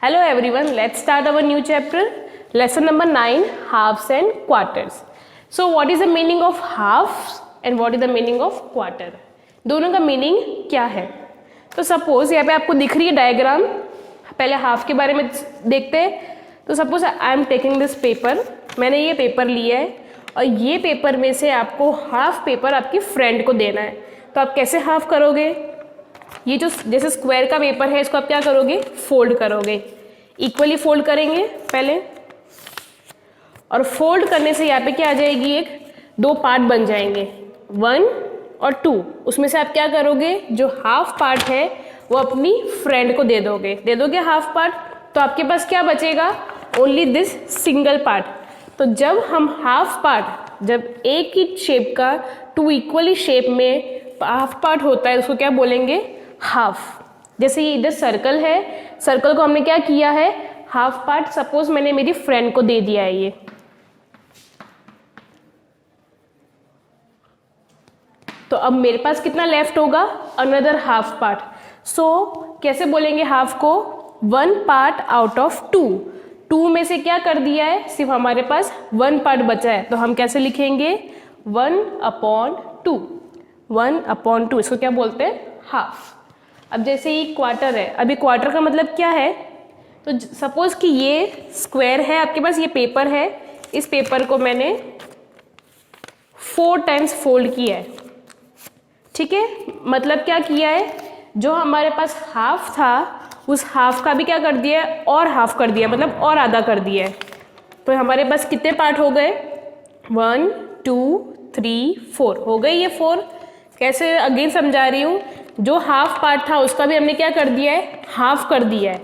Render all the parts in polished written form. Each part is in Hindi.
Hello everyone, let's start our new chapter. Lesson number 9, halves and quarters. So what is the meaning of halves and what is the meaning of quarter? दोनों का मीनिंग क्या है? तो सपोज यहाँ पे आपको दिख रही है डायग्राम. पहले हाफ के बारे में देखते हैं. तो suppose I am taking this paper. मैंने ये पेपर लिया है और ये पेपर में से आपको हाफ पेपर आपकी फ्रेंड को देना है. तो आप कैसे हाफ करोगे? ये जो जैसे स्क्वायर का पेपर है इसको आप क्या करोगे? फोल्ड करोगे. इक्वली फोल्ड करेंगे पहले, और फोल्ड करने से यहाँ पे क्या आ जाएगी, एक दो पार्ट बन जाएंगे, 1 और 2. उसमें से आप क्या करोगे, जो हाफ पार्ट है वो अपनी फ्रेंड को दे दोगे हाफ पार्ट. तो आपके पास क्या बचेगा? Only this single part. तो जब हम हाफ पार्ट, जब एक ही शेप का 2 इक्वली शेप में हाफ पार्ट होता है उसको क्या बोलेंगे? हाफ. जैसे ये इधर सर्कल है, सर्कल को हमने क्या किया है? Half part. सपोज मैंने मेरी फ्रेंड को दे दिया है ये. तो अब मेरे पास कितना लेफ्ट होगा? Another half part. सो कैसे बोलेंगे हाफ को? 1 पार्ट आउट ऑफ 2. 2 में से क्या कर दिया है? सिर्फ हमारे पास 1 पार्ट बचा है. तो हम कैसे लिखेंगे? 1/2. 1/2. इसको क्या बोलते हैं? हाफ. अब जैसे ये क्वार्टर है. अभी क्वार्टर का मतलब क्या है? तो सपोज कि ये स्क्वायर है, आपके पास ये पेपर है. इस पेपर को मैंने 4 टाइम्स फोल्ड किया है. ठीक है, मतलब क्या किया है? जो हमारे पास हाफ था उस हाफ का भी क्या कर दिया है? और हाफ कर दिया, मतलब और आधा कर दिया है. तो हमारे पास कितने पार्ट हो गए? 1 2 3 4 हो गए ये 4. कैसे अगेन समझा रही हूँ. जो हाफ पार्ट था उसका भी हमने क्या कर दिया है? हाफ कर दिया है.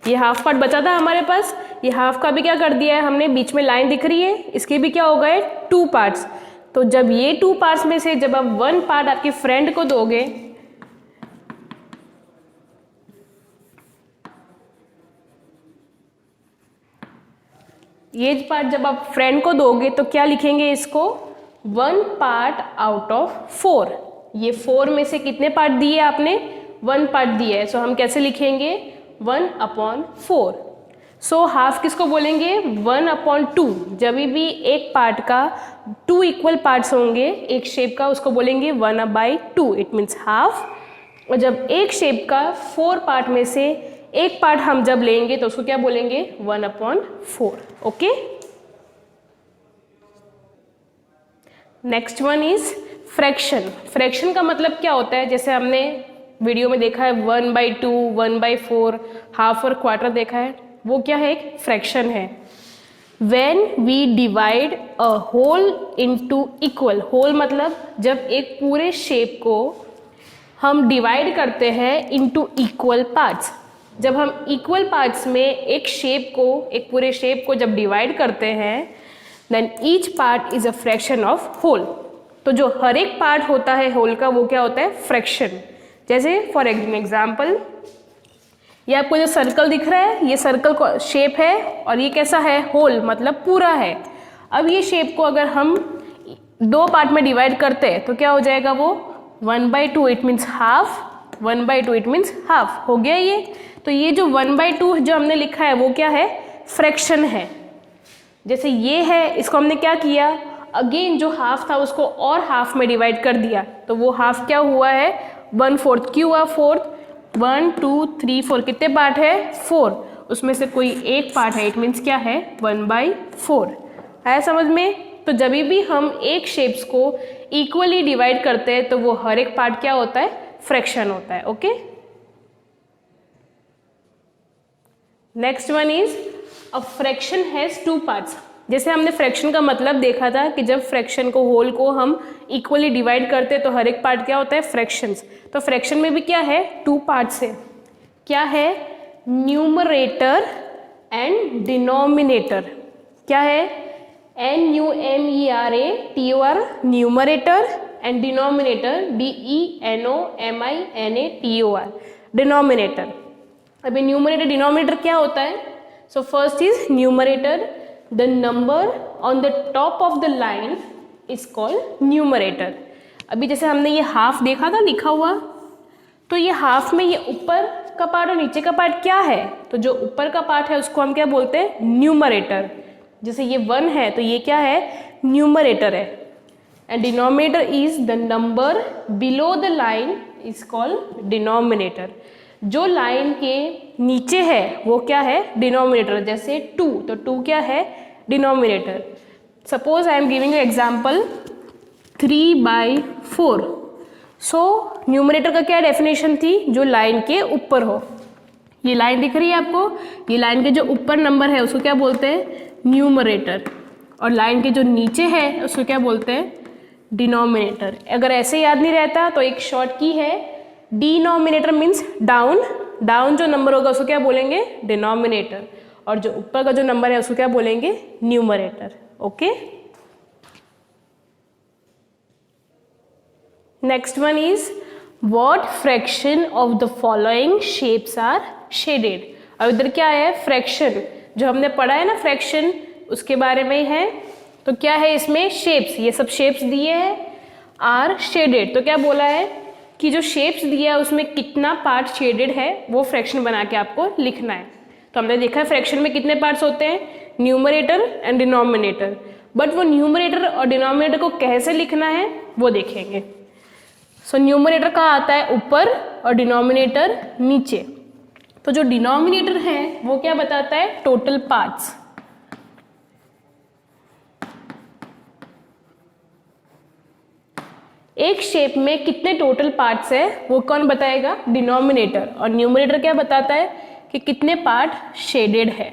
ये हाफ पार्ट बचा था हमारे पास, ये हाफ का भी क्या कर दिया है हमने? बीच में लाइन दिख रही है, इसके भी क्या हो गए? 2 पार्ट्स. तो जब ये 2 पार्ट्स में से जब आप 1 पार्ट आपकी फ्रेंड को दोगे, ये पार्ट जब आप फ्रेंड को दोगे तो क्या लिखेंगे इसको? 1 पार्ट आउट ऑफ 4. ये 4 में से कितने पार्ट दिए आपने? 1 पार्ट दिए है. सो हम कैसे लिखेंगे? 1/4. सो हाफ किसको बोलेंगे? 1/2. जब भी एक पार्ट का 2 इक्वल पार्ट्स होंगे एक शेप का, उसको बोलेंगे 1/2. It means half. और जब एक शेप का 4 पार्ट में से एक पार्ट हम जब लेंगे तो उसको क्या बोलेंगे? 1/4. Okay. Next one is fraction. Fraction का मतलब क्या होता है? जैसे हमने वीडियो में देखा है 1/2, 1/4, हाफ और क्वार्टर देखा है. वो क्या है? एक फ्रैक्शन है. When we divide a whole into equal, whole मतलब जब एक पूरे शेप को हम डिवाइड करते हैं into equal parts. जब हम इक्वल पार्ट्स में एक शेप को, एक पूरे शेप को जब डिवाइड करते हैं, then each part is a fraction of whole. तो जो हर एक पार्ट होता है होल का वो क्या होता है? फ्रैक्शन. जैसे फॉर एग्जाम्पल ये आपको जो सर्कल दिख रहा है, ये सर्कल का शेप है और ये कैसा है? होल, मतलब पूरा है. अब ये शेप को अगर हम 2 पार्ट में डिवाइड करते हैं तो क्या हो जाएगा? वो 1/2. It means half. 1/2 it means half. हो गया ये. तो ये जो 1/2 जो हमने लिखा है वो क्या है? फ्रैक्शन है. जैसे ये है, इसको हमने क्या किया? अगेन जो हाफ था उसको और हाफ में डिवाइड कर दिया, तो वो हाफ क्या हुआ है? 1/4. क्यों हुआ 4? 1 2 3 4 कितने पार्ट है? 4. उसमें से कोई एक पार्ट है, इट मीन्स क्या है? 1/4. आया समझ में? तो जब भी हम एक शेप्स को इक्वली डिवाइड करते हैं तो वो हर एक पार्ट क्या होता है? फ्रैक्शन होता है. Okay. Next one is a fraction has 2 parts. जैसे हमने फ्रैक्शन का मतलब देखा था कि जब फ्रैक्शन को, होल को हम इक्वली डिवाइड करते हैं तो हर एक पार्ट क्या होता है? फ्रैक्शंस. तो फ्रैक्शन में भी क्या है? 2 पार्ट्स है. क्या है? Numerator and denominator. क्या है? NUMERATOR numerator and denominator DENOMINATOR denominator. अभी न्यूमरेटर डिनोमिनेटर क्या होता है? So first is numerator. The number on the top of the line is called numerator. अभी जैसे हमने ये हाफ देखा था लिखा हुआ, तो ये हाफ में ये ऊपर का पार्ट और नीचे का पार्ट क्या है? तो जो ऊपर का पार्ट है उसको हम क्या बोलते हैं? न्यूमरेटर। जैसे ये 1 है तो ये क्या है? न्यूमरेटर है। And denominator is the number below the line is called denominator. जो लाइन के नीचे है वो क्या है? डिनोमिनेटर। जैसे 2, तो 2 क्या है? Denominator. Suppose I am giving you example 3/4। So numerator का क्या डेफिनेशन थी? जो लाइन के ऊपर हो। ये लाइन दिख रही है आपको? ये लाइन के जो ऊपर नंबर है उसको क्या बोलते हैं? न्यूमरेटर। और लाइन के जो नीचे है उसको क्या बोलते हैं? डिनोमिनेटर। अगर ऐसे याद नहीं रहता तो एक शॉर्ट की है, डिनोमिनेटर मीन्स डाउन। डाउन जो नंबर होगा उसको क्या बोलेंगे? डिनोमिनेटर। और जो ऊपर का जो नंबर है उसको क्या बोलेंगे? Numerator. Okay. Next one is what fraction of the following shapes are shaded. अब इधर क्या है? फ्रैक्शन। जो हमने पढ़ा है ना फ्रैक्शन, उसके बारे में है। तो क्या है इसमें? शेप्स। ये सब शेप्स दिए हैं, आर शेडेड। तो क्या बोला है कि जो शेप्स दिया है उसमें कितना पार्ट शेडेड है वो फ्रैक्शन बना के आपको लिखना है। तो हमने देखा है फ्रैक्शन में कितने पार्ट्स होते हैं? Numerator and denominator. बट वो न्यूमरेटर और डिनोमिनेटर को कैसे लिखना है वो देखेंगे। सो न्यूमरेटर कहाँ आता है? ऊपर, और डिनोमिनेटर नीचे। तो जो डिनोमिनेटर है वो क्या बताता है? Total parts. एक शेप में कितने टोटल पार्ट्स है वो कौन बताएगा? डिनोमिनेटर। और न्यूमरेटर क्या बताता है कि कितने पार्ट शेडेड है।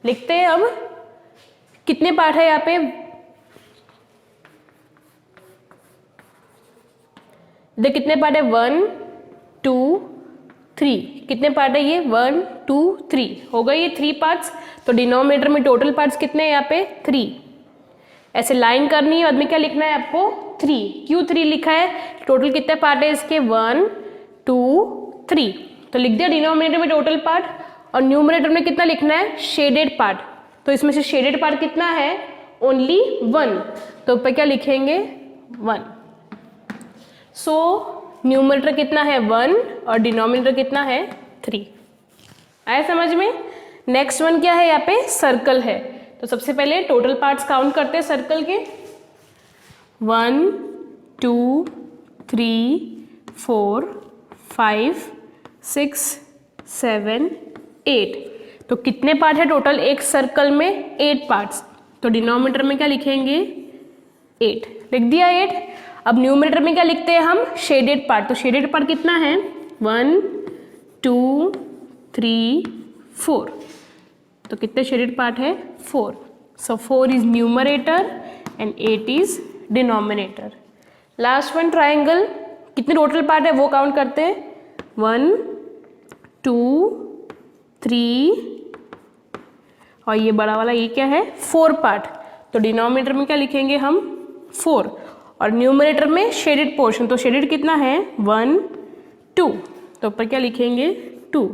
लिखते हैं अब कितने पार्ट है यहाँ पे। देख कितने पार्ट है? 1 2 3। कितने पार्ट है ये? 1 2 3 हो गए ये 3 पार्ट्स। तो डिनोमिनेटर में टोटल पार्ट्स कितने हैं यहाँ पे? 3। ऐसे लाइन करनी है, बाद में क्या लिखना है आपको? 3। क्यों 3 लिखा है? टोटल कितने पार्ट है इसके? 1 2 3। तो लिख दिया डिनोमिनेटर में टोटल पार्ट। और न्यूमरेटर में कितना लिखना है? Shaded part. तो इसमें से शेडेड पार्ट कितना है? ओनली 1। तो ऊपर क्या लिखेंगे? 1। सो न्यूमरेटर कितना है? 1 और डिनोमिनेटर कितना है? 3। आया समझ में? नेक्स्ट वन क्या है यहाँ पे? सर्कल है। तो सबसे पहले टोटल पार्ट्स काउंट करते हैं सर्कल के। 1 2 3 4 5 6 7 8। तो कितने पार्ट है टोटल एक सर्कल में? 8 पार्ट्स। तो डिनोमिनेटर में क्या लिखेंगे? 8। लिख दिया 8। अब न्यूमरेटर में क्या लिखते हैं हम? Shaded part. तो शेडेड पार्ट कितना है? 1 2 3 4। तो कितने शेडेड पार्ट है? 4। सो 4 is numerator and 8 is denominator. Last one triangle. कितने टोटल पार्ट है वो काउंट करते हैं। 1 2 3 और ये बड़ा वाला ये क्या है? 4 पार्ट। तो डिनोमिनेटर में क्या लिखेंगे हम? 4। और न्यूमरेटर में शेडेड पोर्शन। तो शेडेड कितना है? 1 2। तो ऊपर क्या लिखेंगे? 2।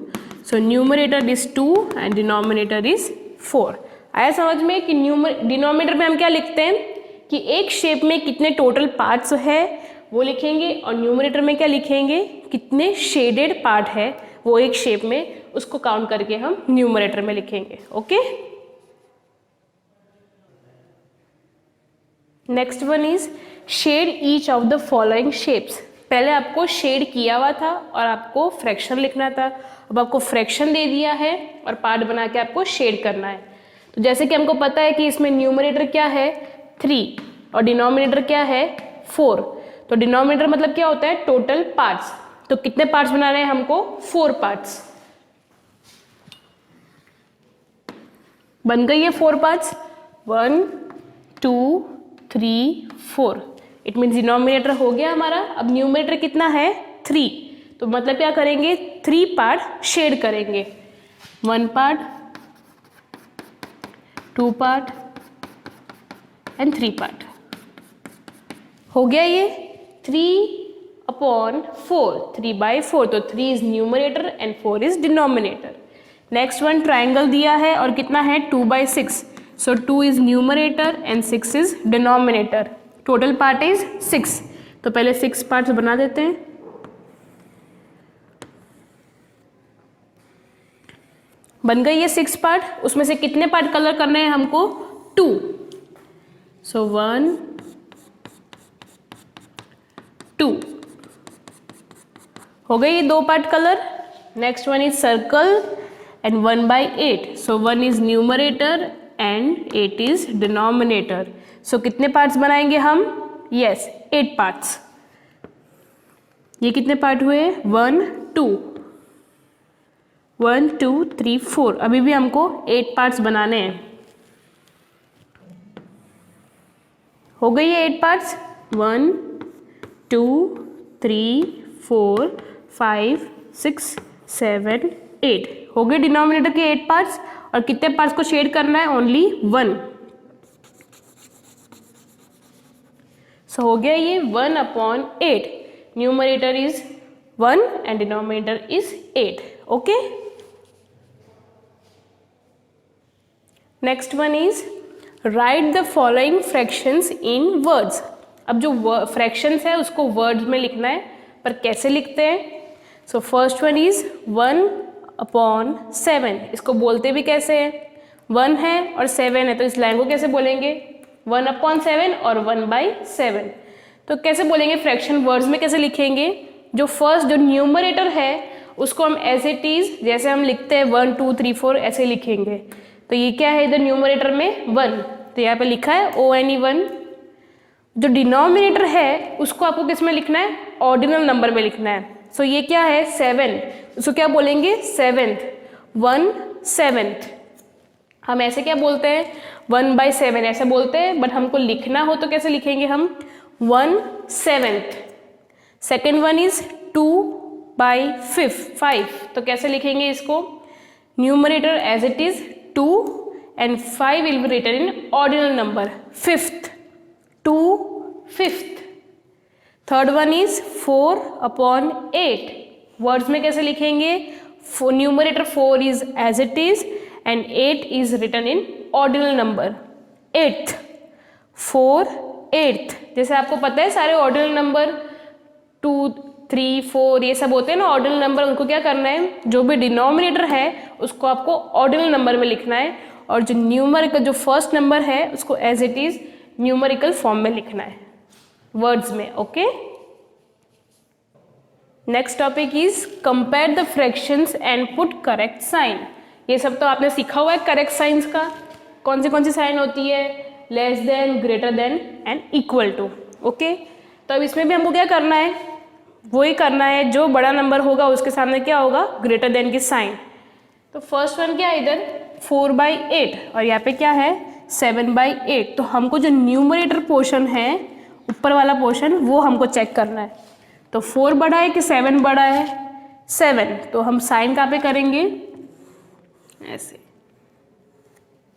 So numerator is 2 and denominator is 4। आया समझ में कि डिनोमिनेटर में हम क्या लिखते हैं कि एक शेप में कितने टोटल पार्ट्स है वो लिखेंगे। और न्यूमरेटर में क्या लिखेंगे? कितने शेडेड पार्ट है वो एक शेप में, उसको काउंट करके हम न्यूमरेटर में लिखेंगे। Okay. Next one is shade each of the following shapes. पहले आपको शेड किया हुआ था और आपको फ्रैक्शन लिखना था। अब आपको फ्रैक्शन दे दिया है और पार्ट बना के आपको शेड करना है। तो जैसे कि हमको पता है कि इसमें न्यूमरेटर क्या है? 3 और डिनोमिनेटर क्या है? 4। तो डिनोमिनेटर मतलब क्या होता है? Total parts. तो कितने पार्ट्स बनाने हैं हमको? 4 पार्ट्स। बन गई है 4 पार्ट्स। 1 2 3 4। इट मीन्स डिनोमिनेटर हो गया हमारा। अब न्यूमरेटर कितना है? 3। तो मतलब क्या करेंगे? 3 पार्ट शेड करेंगे। 1 पार्ट 2 पार्ट एंड 3 पार्ट। हो गया ये 3/4। 3/4। तो 3 is numerator and 4 is denominator. Next one triangle दिया है और कितना है? 2/6। सो 2 is numerator and 6 is denominator. Total part is 6। तो पहले 6 पार्ट्स बना देते हैं। बन गई ये 6 पार्ट। उसमें से कितने पार्ट कलर करने हैं हमको? 2। सो 1 2 हो गई ये 2 part colour. Next one is circle and 1/8। So 1 is numerator and 8 is denominator. So कितने पार्ट्स बनाएंगे हम? Yes 8 parts. ये कितने पार्ट हुए? 1 2 1 2 3 4। अभी भी हमको 8 पार्ट्स बनाने हैं। हो गई है 8 पार्ट्स। 1 2 3 4 5 6 7 8 हो गए डिनोमिनेटर के 8 पार्ट्स। और कितने पार्ट्स को शेड करना है? ओनली 1। सो हो गया ये 1/8। Numerator is 1 and denominator is 8। Okay, next one is right the following fractions in words. अब जो फ्रैक्शंस है उसको वर्ड्स में लिखना है, पर कैसे लिखते हैं? So first one is 1/7। इसको बोलते भी कैसे हैं? 1 है और 7 है, तो इस लाइन को कैसे बोलेंगे? 1/7 और 1/7। तो कैसे बोलेंगे फ्रैक्शन वर्ड्स में? कैसे लिखेंगे? जो फर्स्ट जो न्यूमरेटर है उसको हम एज इट इज, जैसे हम लिखते हैं 1 2 3 4 ऐसे लिखेंगे। तो ये क्या है इधर न्यूमरेटर में? 1, तो यहाँ पे लिखा है ONE1। जो डिनोमिनेटर है उसको आपको किस में लिखना है? ऑर्डिनल नंबर में लिखना है। सो ये क्या है? 7। उसको क्या बोलेंगे? 7th। 1/7। हम ऐसे क्या बोलते हैं? 1/7 ऐसे बोलते हैं, बट हमको लिखना हो तो कैसे लिखेंगे हम? 1/7। Second one is 2/5। तो कैसे लिखेंगे इसको? Numerator as it is 2 and 5 will be written in ordinal number 5th, 2/5। Third one is 4/8। Words में कैसे लिखेंगे? Numerator 4 is as it is and 8 is written in ordinal number 8th। 4/8। जैसे आपको पता है सारे ऑर्डिनल नंबर 2 3 4 ये सब होते हैं ना ऑर्डिनल नंबर, उनको क्या करना है? जो भी डिनोमिनेटर है उसको आपको ऑर्डिनल नंबर में लिखना है, और जो न्यूमरिकल जो फर्स्ट नंबर है उसको as it is numerical form में लिखना है वर्ड्स में। Okay, next topic is compare the fractions and put correct sign. ये सब तो आपने सीखा हुआ है करेक्ट साइंस का। कौन सी साइन होती है? Less than, greater than and equal to. Okay, तो अब इसमें भी हमको क्या करना है? वही करना है, जो बड़ा नंबर होगा उसके सामने क्या होगा? ग्रेटर देन की साइन। तो फर्स्ट वन क्या है इधर? 4/8 और यहाँ पे क्या है? 7/8। तो हमको जो न्यूमरेटर पोर्शन है, ऊपर वाला पोर्शन, वो हमको चेक करना है। तो 4 बड़ा है कि 7 बड़ा है? 7। तो हम साइन कहाँ पे करेंगे? ऐसे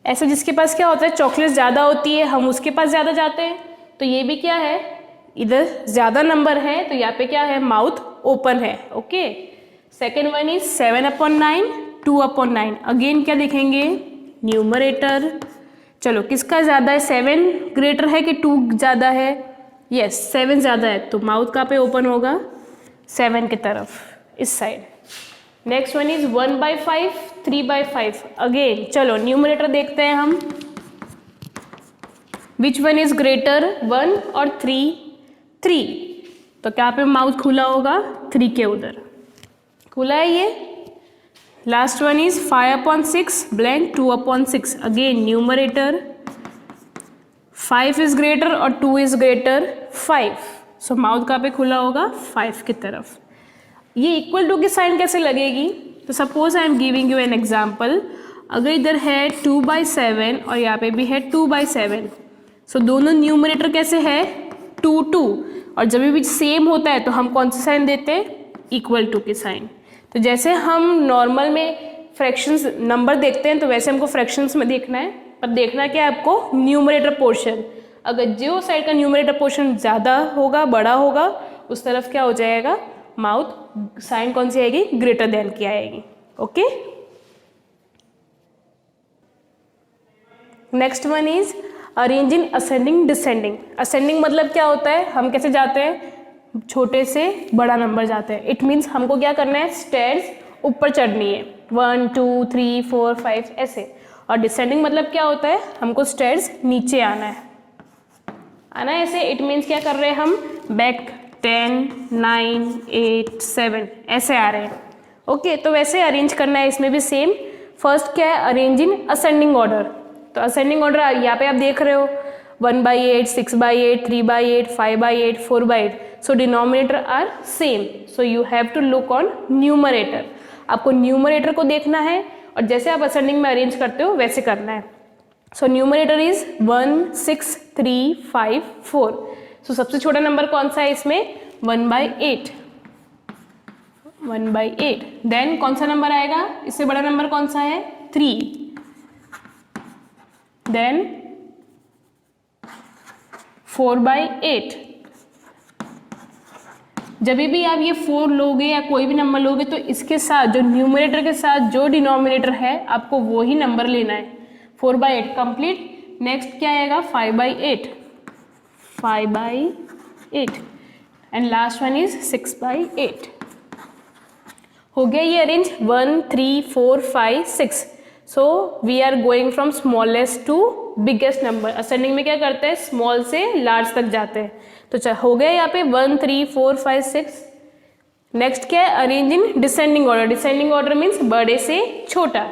ऐसे जिसके पास क्या होता है? चॉकलेट ज़्यादा होती है, हम उसके पास ज़्यादा जाते हैं। तो ये भी क्या है? इधर ज़्यादा नंबर है, तो यहाँ पे क्या है? माउथ ओपन है। Okay, second one is 7/9, 2/9। Again क्या लिखेंगे? न्यूमरेटर। चलो किसका ज़्यादा है? 7 ग्रेटर है कि 2 ज़्यादा है? यस 7 ज़्यादा है, तो माउथ कहाँ पे ओपन होगा? 7 की तरफ, इस side. Next one is 1/5, 3/5। Again चलो न्यूमरेटर देखते हैं हम। Which one is greater? 1 और 3? 3। तो क्या पे माउथ खुला होगा? 3 के उधर खुला है ये। Last one is 5/6 blank 2/6। Again numerator 5 is greater और 2 इज ग्रेटर 5। सो माउथ कहाँ पे खुला होगा? 5 की तरफ। ये इक्वल टू की साइन कैसे लगेगी? तो suppose I am giving you an example. अगर इधर है 2/7 और यहाँ पे भी है 2/7, सो दोनों न्यूमरेटर कैसे है? 2 2। और जब भी सेम होता है तो हम कौन सा साइन देते हैं? इक्वल टू की साइन। तो जैसे हम नॉर्मल में फ्रैक्शंस नंबर देखते हैं तो वैसे हमको फ्रैक्शंस में देखना है, पर देखना क्या है आपको? Numerator portion. अगर जो साइड का न्यूमरेटर पोर्शन ज़्यादा होगा, बड़ा होगा, उस तरफ क्या हो जाएगा? माउथ साइन कौन सी आएगी? ग्रेटर देन की आएगी। Okay, next one is arrange in ascending descending. Ascending मतलब क्या होता है? हम कैसे जाते हैं? छोटे से बड़ा नंबर जाते हैं। इट मीन्स हमको क्या करना है, स्टेयर्स ऊपर चढ़नी है, 1 2 3 4 5 ऐसे। और डिसेंडिंग मतलब क्या होता है, हमको स्टेयर्स नीचे आना है ऐसे। इट मीन्स क्या कर रहे हैं हम, बैक 10 9 8 7 ऐसे आ रहे हैं। ओके, तो वैसे अरेंज करना है इसमें भी सेम। फर्स्ट क्या है, अरेंज इन असेंडिंग ऑर्डर। तो असेंडिंग ऑर्डर यहाँ पे आप देख रहे हो 1/8 6/8 3/8 5/8 4/8। So denominator are same, so you have to look on numerator. आपको न्यूमरेटर को देखना है और जैसे आप असेंडिंग में अरेंज करते हो वैसे करना है। So numerator is 1 6 3 5 4। सो सबसे छोटा नंबर कौन सा है इसमें, 1/8। 1/8। देन कौन सा नंबर आएगा, इससे बड़ा नंबर कौन सा है, 3। देन 4/8। जब भी आप ये 4 लोगे या कोई भी नंबर लोगे तो इसके साथ जो न्यूमरेटर के साथ जो डिनोमिनेटर है आपको वो ही नंबर लेना है। 4/8 कंप्लीट। नेक्स्ट क्या आएगा, 5/8। 5/8 एंड लास्ट वन इज 6/8। हो गया ये arrange 1 3 4 5 6। So we are going from smallest to biggest number. Ascending में क्या करते हैं, स्मॉल से लार्ज तक जाते हैं। तो हो गया यहाँ पे 1 3 4 5 6। नेक्स्ट क्या है, arrange in descending order. Descending order means बड़े से छोटा।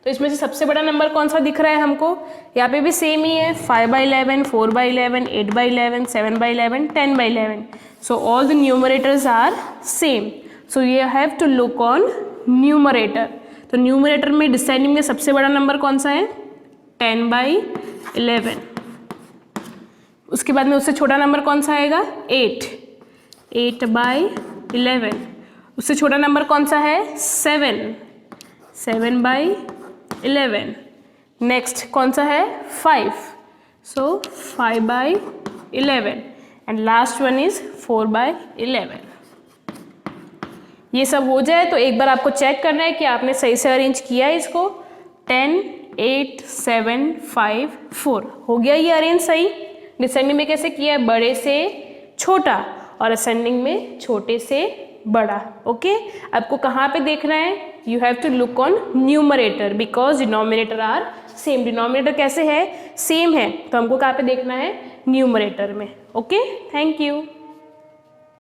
तो इसमें से सबसे बड़ा नंबर कौन सा दिख रहा है हमको, यहाँ पे भी सेम ही है, 5/11 4/11 8/11 7/11 10/11। So all the numerators are same, so you have to look on numerator. तो न्यूमरेटर में डिसेंडिंग में सबसे बड़ा नंबर कौन सा है, 10/11। उसके बाद में उससे छोटा नंबर कौन सा आएगा, 8। 8/11। उससे छोटा नंबर कौन सा है, 7। 7/11। नेक्स्ट कौन सा है, 5। सो 5/11 एंड लास्ट वन इज 4/11। ये सब हो जाए तो एक बार आपको चेक करना है कि आपने सही से अरेंज किया है इसको। 10 8 7 5 4 हो गया ये अरेंज सही। डिसेंडिंग में कैसे किया है, बड़े से छोटा, और असेंडिंग में छोटे से बड़ा। ओके, आपको कहाँ पे देखना है, you have to look on numerator because denominator are same. Denominator कैसे है, सेम है, तो हमको कहाँ पे देखना है, न्यूमरेटर में। Okay, thank you.